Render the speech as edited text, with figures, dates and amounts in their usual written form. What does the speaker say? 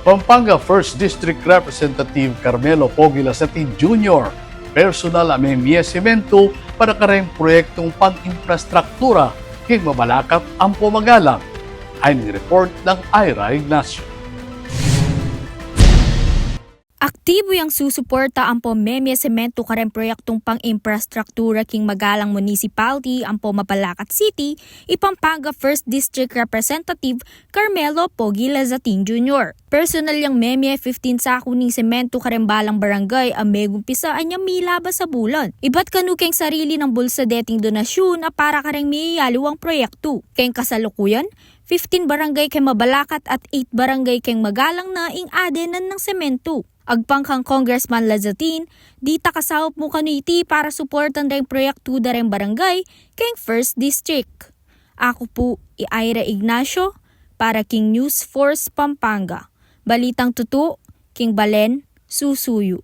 Pampanga 1st District Representative Carmelo Lazatin Jr. personal a Pamamye Sementu para kareng proyektong pang-infrastruktura Ning Mabalacat Ampo MAGALANG. Ay report ng Ira Ignacio. Aktibo yang susuporta ang Pamamye Sementu Kareng proyektong pang-infrastruktura king Magalang Municipality ang Mabalacat City, Pampanga 1st District Representative Carmelo Lazatin Jr. Personal yang Memye 15 sako ning Sementu Kareng Barangay ang megumpisaan niya milaba sa bulan. Iba't kanukeng sarili ng bulsa deting donasyon para kareng miyayaliwang proyekto. Keng kasalukuyan, 15 barangay kay Mabalacat at 8 barangay kay Magalang na ing adenan ng semento. Agpangkang Congressman Lazatin, di takasawap mo kaniti para suportan rin proyekto da rin barangay keng 1st District. Ako po Ira Ignacio para King News Force Pampanga. Balitang tutu, King Balen, Susuyo.